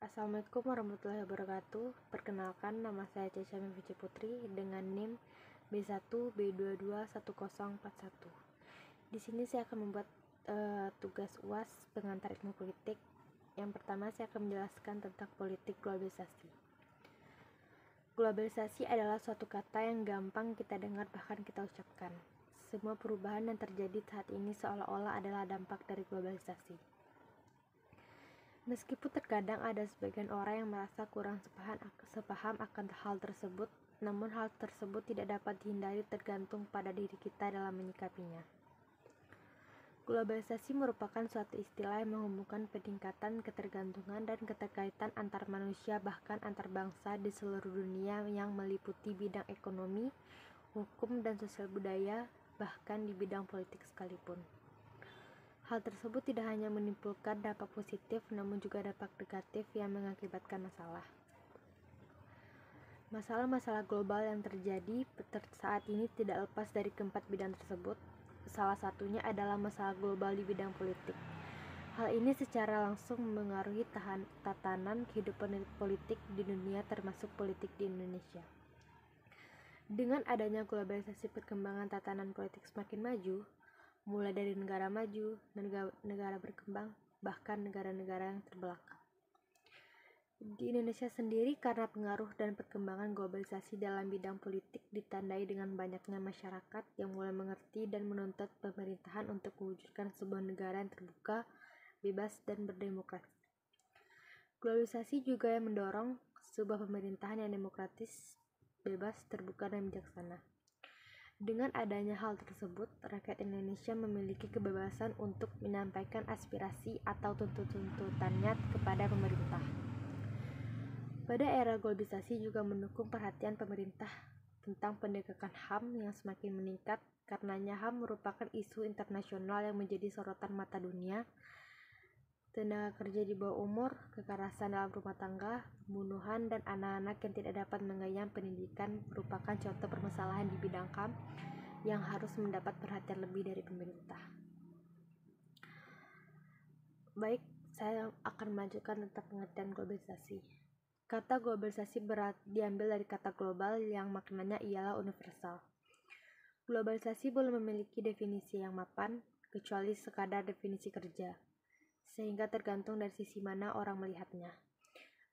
Assalamualaikum warahmatullahi wabarakatuh. Perkenalkan, nama saya Caca Mivici Putri dengan NIM B1B221041. Di sini saya akan membuat tugas UAS pengantar ilmu politik. Yang pertama, saya akan menjelaskan tentang politik globalisasi. Globalisasi adalah suatu kata yang gampang kita dengar bahkan kita ucapkan. Semua perubahan yang terjadi saat ini seolah-olah adalah dampak dari globalisasi. Meskipun terkadang ada sebagian orang yang merasa kurang sepaham akan hal tersebut, namun hal tersebut tidak dapat dihindari tergantung pada diri kita dalam menyikapinya. Globalisasi merupakan suatu istilah yang menghubungkan peningkatan ketergantungan dan keterkaitan antar manusia bahkan antar bangsa di seluruh dunia yang meliputi bidang ekonomi, hukum, dan sosial budaya, bahkan di bidang politik sekalipun. Hal tersebut tidak hanya menimbulkan dampak positif, namun juga dampak negatif yang mengakibatkan masalah. Masalah-masalah global yang terjadi saat ini tidak lepas dari keempat bidang tersebut. Salah satunya adalah masalah global di bidang politik. Hal ini secara langsung memengaruhi tatanan kehidupan politik di dunia, termasuk politik di Indonesia. Dengan adanya globalisasi, perkembangan tatanan politik semakin maju, mulai dari negara maju, negara berkembang, bahkan negara-negara yang terbelakang. Di Indonesia sendiri, karena pengaruh dan perkembangan globalisasi dalam bidang politik ditandai dengan banyaknya masyarakat yang mulai mengerti dan menuntut pemerintahan untuk mewujudkan sebuah negara yang terbuka, bebas, dan berdemokrasi. Globalisasi juga yang mendorong sebuah pemerintahan yang demokratis, bebas, terbuka, dan bijaksana. Dengan adanya hal tersebut, rakyat Indonesia memiliki kebebasan untuk menyampaikan aspirasi atau tuntutannya kepada pemerintah. Pada era globalisasi juga mendukung perhatian pemerintah tentang penegakan HAM yang semakin meningkat, karenanya HAM merupakan isu internasional yang menjadi sorotan mata dunia. Tenaga kerja di bawah umur, kekerasan dalam rumah tangga, pembunuhan, dan anak-anak yang tidak dapat mengenyam pendidikan merupakan contoh permasalahan di bidang HAM yang harus mendapat perhatian lebih dari pemerintah. Baik, saya akan melanjutkan tentang pengertian globalisasi. Kata globalisasi diambil dari kata global yang maknanya ialah universal. Globalisasi belum memiliki definisi yang mapan, kecuali sekadar definisi kerja, sehingga tergantung dari sisi mana orang melihatnya.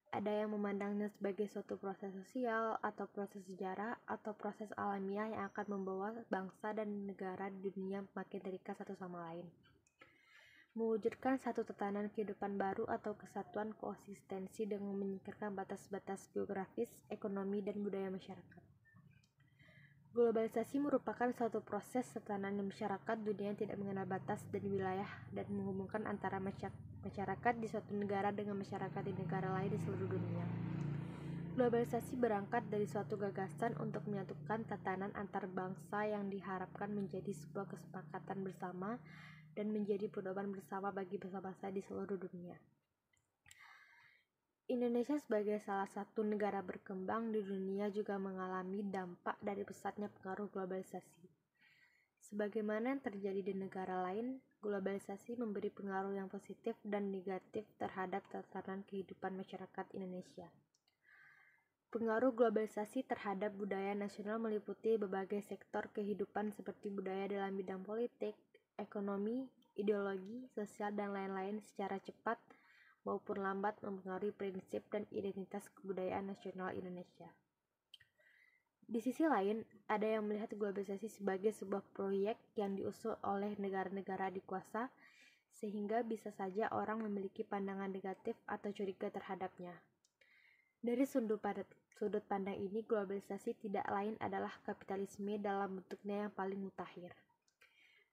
Ada yang memandangnya sebagai suatu proses sosial, atau proses sejarah, atau proses alamiah yang akan membawa bangsa dan negara di dunia makin terikat satu sama lain, mewujudkan satu tatanan kehidupan baru atau kesatuan koeksistensi dengan menyingkirkan batas-batas geografis, ekonomi, dan budaya masyarakat. Globalisasi merupakan suatu proses tatanan masyarakat dunia yang tidak mengenal batas dan wilayah dan menghubungkan antara masyarakat di suatu negara dengan masyarakat di negara lain di seluruh dunia. Globalisasi berangkat dari suatu gagasan untuk menyatukan tatanan antar bangsa yang diharapkan menjadi sebuah kesepakatan bersama dan menjadi pedoman bersama bagi bangsa-bangsa di seluruh dunia. Indonesia sebagai salah satu negara berkembang di dunia juga mengalami dampak dari pesatnya pengaruh globalisasi. Sebagaimana yang terjadi di negara lain, globalisasi memberi pengaruh yang positif dan negatif terhadap tatanan kehidupan masyarakat Indonesia. Pengaruh globalisasi terhadap budaya nasional meliputi berbagai sektor kehidupan seperti budaya dalam bidang politik, ekonomi, ideologi, sosial, dan lain-lain secara cepat maupun lambat mempengaruhi prinsip dan identitas kebudayaan nasional Indonesia. Di sisi lain, ada yang melihat globalisasi sebagai sebuah proyek yang diusul oleh negara-negara dikuasa, sehingga bisa saja orang memiliki pandangan negatif atau curiga terhadapnya. Dari sudut pandang ini, globalisasi tidak lain adalah kapitalisme dalam bentuknya yang paling mutakhir.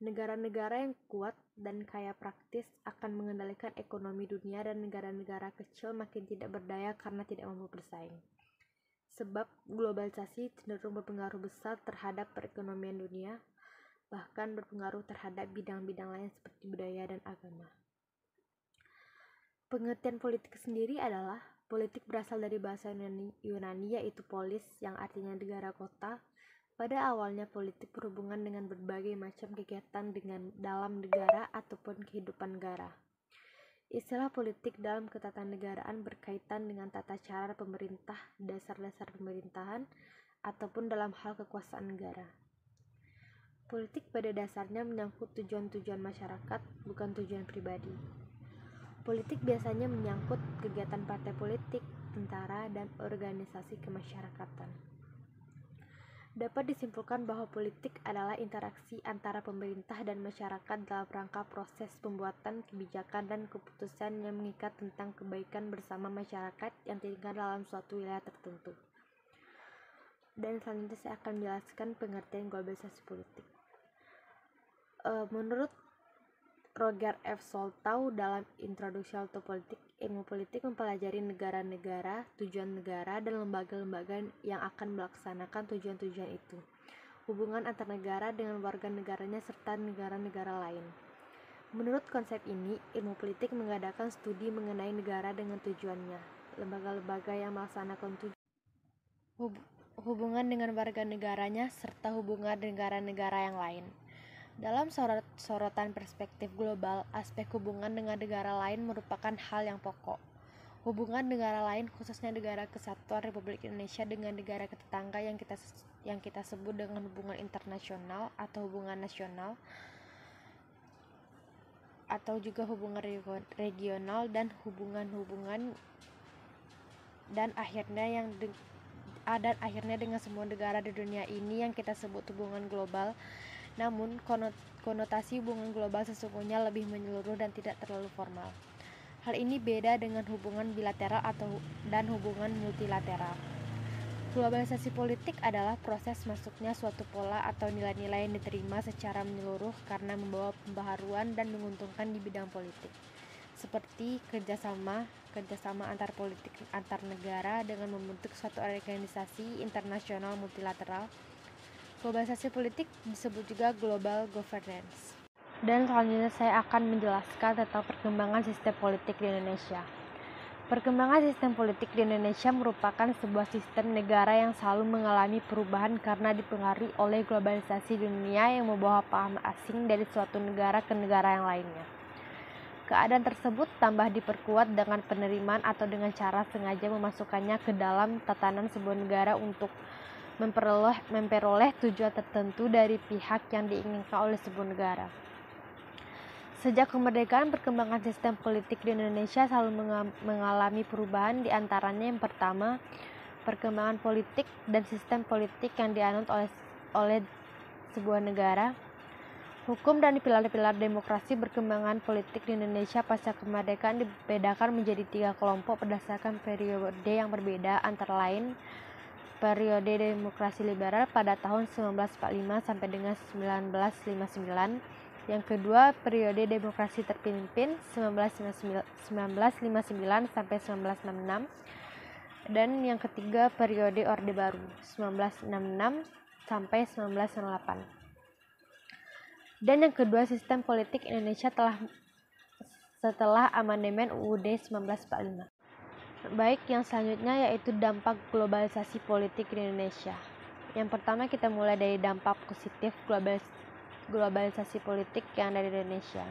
Negara-negara yang kuat dan kaya praktis akan mengendalikan ekonomi dunia dan negara-negara kecil makin tidak berdaya karena tidak mampu bersaing. Sebab globalisasi cenderung berpengaruh besar terhadap perekonomian dunia, bahkan berpengaruh terhadap bidang-bidang lain seperti budaya dan agama. Pengertian politik sendiri adalah politik berasal dari bahasa Yunani yaitu polis yang artinya negara kota. Pada awalnya politik berhubungan dengan berbagai macam kegiatan dalam negara ataupun kehidupan negara. Istilah politik dalam ketatanegaraan berkaitan dengan tata cara pemerintah, dasar-dasar pemerintahan, ataupun dalam hal kekuasaan negara. Politik pada dasarnya menyangkut tujuan-tujuan masyarakat, bukan tujuan pribadi. Politik biasanya menyangkut kegiatan partai politik, tentara, dan organisasi kemasyarakatan. Dapat disimpulkan bahwa politik adalah interaksi antara pemerintah dan masyarakat dalam rangka proses pembuatan kebijakan dan keputusan yang mengikat tentang kebaikan bersama masyarakat yang tinggal dalam suatu wilayah tertentu. Dan selanjutnya saya akan menjelaskan pengertian globalisasi politik. Menurut Roger F. Soltau dalam Introduksi to Politik, ilmu politik mempelajari negara-negara, tujuan negara, dan lembaga-lembaga yang akan melaksanakan tujuan-tujuan itu, hubungan antar negara dengan warga negaranya serta negara-negara lain. Menurut konsep ini, ilmu politik mengadakan studi mengenai negara dengan tujuannya, lembaga-lembaga yang melaksanakan hubungan dengan warga negaranya serta hubungan negara-negara yang lain. Dalam sorotan perspektif global, aspek hubungan dengan negara lain merupakan hal yang pokok. Hubungan negara lain, khususnya negara kesatuan Republik Indonesia dengan negara tetangga yang kita sebut dengan hubungan internasional atau hubungan nasional, atau juga hubungan regional dan hubungan dan akhirnya dengan semua negara di dunia ini yang kita sebut hubungan global. Namun, konotasi hubungan global sesungguhnya lebih menyeluruh dan tidak terlalu formal. Hal ini beda dengan hubungan bilateral dan hubungan multilateral. Globalisasi politik adalah proses masuknya suatu pola atau nilai-nilai yang diterima secara menyeluruh karena membawa pembaharuan dan menguntungkan di bidang politik, seperti kerjasama antar negara dengan membentuk suatu organisasi internasional multilateral. Globalisasi politik disebut juga global governance. Dan selanjutnya saya akan menjelaskan tentang perkembangan sistem politik di Indonesia. Perkembangan sistem politik di Indonesia merupakan sebuah sistem negara yang selalu mengalami perubahan karena dipengaruhi oleh globalisasi dunia yang membawa paham asing dari suatu negara ke negara yang lainnya. Keadaan tersebut tambah diperkuat dengan penerimaan atau dengan cara sengaja memasukkannya ke dalam tatanan sebuah negara untuk memperoleh tujuan tertentu dari pihak yang diinginkan oleh sebuah negara. Sejak kemerdekaan, perkembangan sistem politik di Indonesia selalu mengalami perubahan, di antaranya yang pertama, perkembangan politik dan sistem politik yang dianut oleh sebuah negara. Hukum dan pilar-pilar demokrasi. Perkembangan politik di Indonesia pasca kemerdekaan dibedakan menjadi 3 kelompok berdasarkan periode yang berbeda, antara lain periode demokrasi liberal pada tahun 1945 sampai dengan 1959. Yang kedua, periode demokrasi terpimpin 1959 sampai 1966. Dan yang ketiga, periode Orde Baru 1966 sampai 1998. Dan yang kedua, sistem politik Indonesia setelah amandemen UUD 1945. Baik, yang selanjutnya yaitu dampak globalisasi politik di Indonesia. Yang pertama, kita mulai dari dampak positif globalisasi politik yang ada di Indonesia.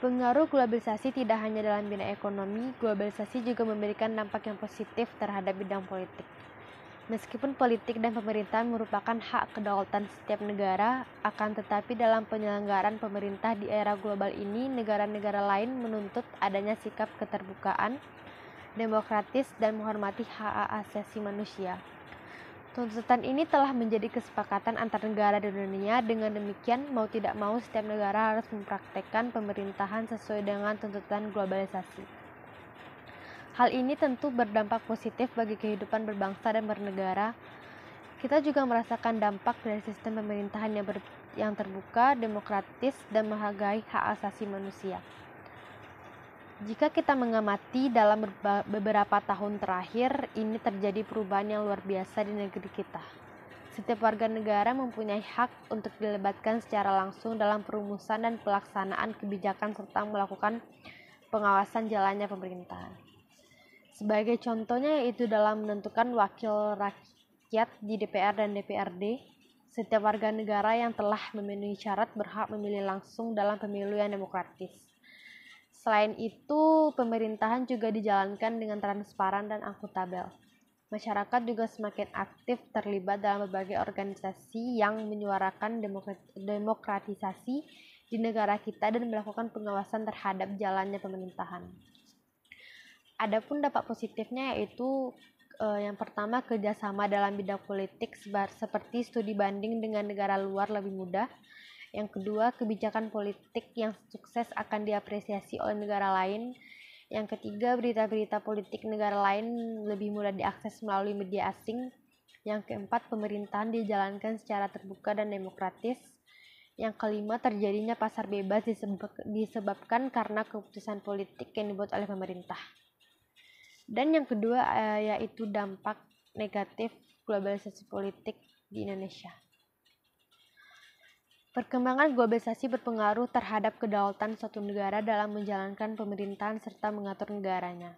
Pengaruh globalisasi tidak hanya dalam bidang ekonomi, globalisasi juga memberikan dampak yang positif terhadap bidang politik. Meskipun politik dan pemerintahan merupakan hak kedaulatan setiap negara, akan tetapi dalam penyelenggaraan pemerintah di era global ini, negara-negara lain menuntut adanya sikap keterbukaan, demokratis, dan menghormati hak asasi manusia. Tuntutan ini telah menjadi kesepakatan antar negara di dunia. Dengan demikian, mau tidak mau setiap negara harus mempraktekkan pemerintahan sesuai dengan tuntutan globalisasi. Hal ini tentu berdampak positif bagi kehidupan berbangsa dan bernegara. Kita juga merasakan dampak dari sistem pemerintahan yang terbuka, demokratis, dan menghargai hak asasi manusia. Jika kita mengamati dalam beberapa tahun terakhir, ini terjadi perubahan yang luar biasa di negeri kita. Setiap warga negara mempunyai hak untuk dilibatkan secara langsung dalam perumusan dan pelaksanaan kebijakan serta melakukan pengawasan jalannya pemerintahan. Sebagai contohnya yaitu dalam menentukan wakil rakyat di DPR dan DPRD, setiap warga negara yang telah memenuhi syarat berhak memilih langsung dalam pemilu yang demokratis. Selain itu, pemerintahan juga dijalankan dengan transparan dan akuntabel. Masyarakat juga semakin aktif terlibat dalam berbagai organisasi yang menyuarakan demokratisasi di negara kita dan melakukan pengawasan terhadap jalannya pemerintahan. Adapun dampak positifnya yaitu yang pertama, kerjasama dalam bidang politik seperti studi banding dengan negara luar lebih mudah. Yang kedua, kebijakan politik yang sukses akan diapresiasi oleh negara lain. Yang ketiga, berita-berita politik negara lain lebih mudah diakses melalui media asing. Yang keempat, pemerintahan dijalankan secara terbuka dan demokratis. Yang kelima, terjadinya pasar bebas disebabkan karena keputusan politik yang dibuat oleh pemerintah. Dan yang kedua yaitu dampak negatif globalisasi politik di Indonesia. Perkembangan globalisasi berpengaruh terhadap kedaulatan suatu negara dalam menjalankan pemerintahan serta mengatur negaranya.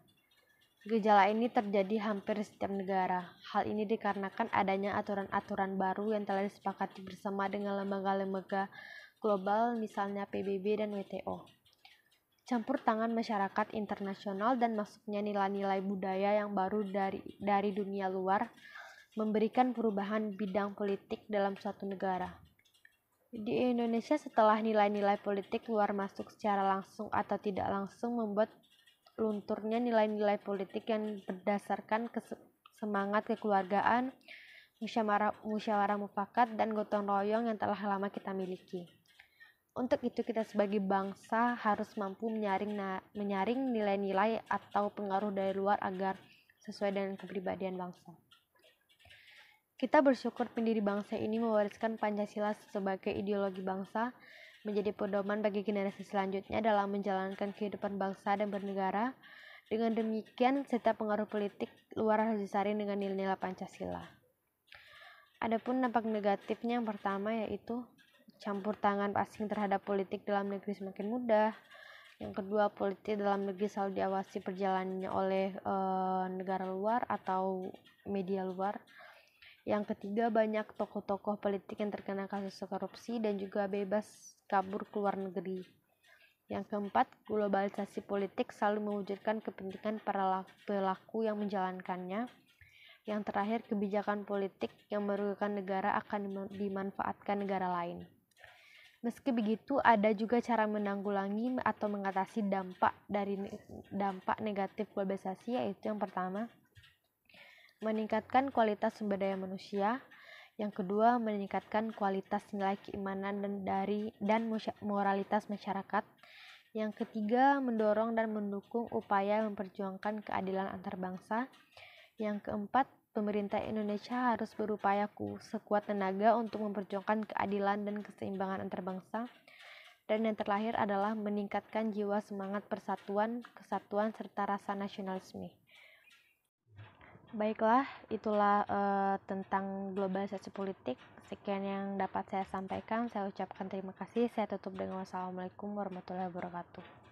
Gejala ini terjadi hampir setiap negara. Hal ini dikarenakan adanya aturan-aturan baru yang telah disepakati bersama dengan lembaga-lembaga global, misalnya PBB dan WTO. Campur tangan masyarakat internasional dan masuknya nilai-nilai budaya yang baru dari dunia luar memberikan perubahan bidang politik dalam suatu negara. Di Indonesia, setelah nilai-nilai politik luar masuk secara langsung atau tidak langsung membuat lunturnya nilai-nilai politik yang berdasarkan semangat kekeluargaan, musyawarah mufakat, dan gotong royong yang telah lama kita miliki. Untuk itu, kita sebagai bangsa harus mampu menyaring nilai-nilai atau pengaruh dari luar agar sesuai dengan kepribadian bangsa. Kita bersyukur pendiri bangsa ini mewariskan Pancasila sebagai ideologi bangsa, menjadi pedoman bagi generasi selanjutnya dalam menjalankan kehidupan bangsa dan bernegara. Dengan demikian, setiap pengaruh politik luar harus disaring dengan nilai-nilai Pancasila. Adapun dampak negatifnya yang pertama yaitu campur tangan asing terhadap politik dalam negeri semakin mudah. Yang kedua, politik dalam negeri selalu diawasi perjalanannya oleh negara luar atau media luar. Yang ketiga, banyak tokoh-tokoh politik yang terkena kasus korupsi dan juga bebas kabur ke luar negeri. Yang keempat, globalisasi politik selalu mewujudkan kepentingan para pelaku yang menjalankannya. Yang terakhir, kebijakan politik yang merugikan negara akan dimanfaatkan negara lain. Meski begitu, ada juga cara menanggulangi atau mengatasi dampak negatif globalisasi, yaitu yang pertama, meningkatkan kualitas sumber daya manusia. Yang kedua, meningkatkan kualitas nilai keimanan dan moralitas masyarakat. Yang ketiga, mendorong dan mendukung upaya memperjuangkan keadilan antar bangsa. Yang keempat, pemerintah Indonesia harus berupaya sekuat tenaga untuk memperjuangkan keadilan dan keseimbangan antar bangsa. Dan yang terakhir adalah meningkatkan jiwa semangat persatuan, kesatuan, serta rasa nasionalisme. Baiklah, itulah tentang globalisasi politik. Sekian yang dapat saya sampaikan. Saya ucapkan terima kasih. Saya tutup dengan wassalamualaikum warahmatullahi wabarakatuh.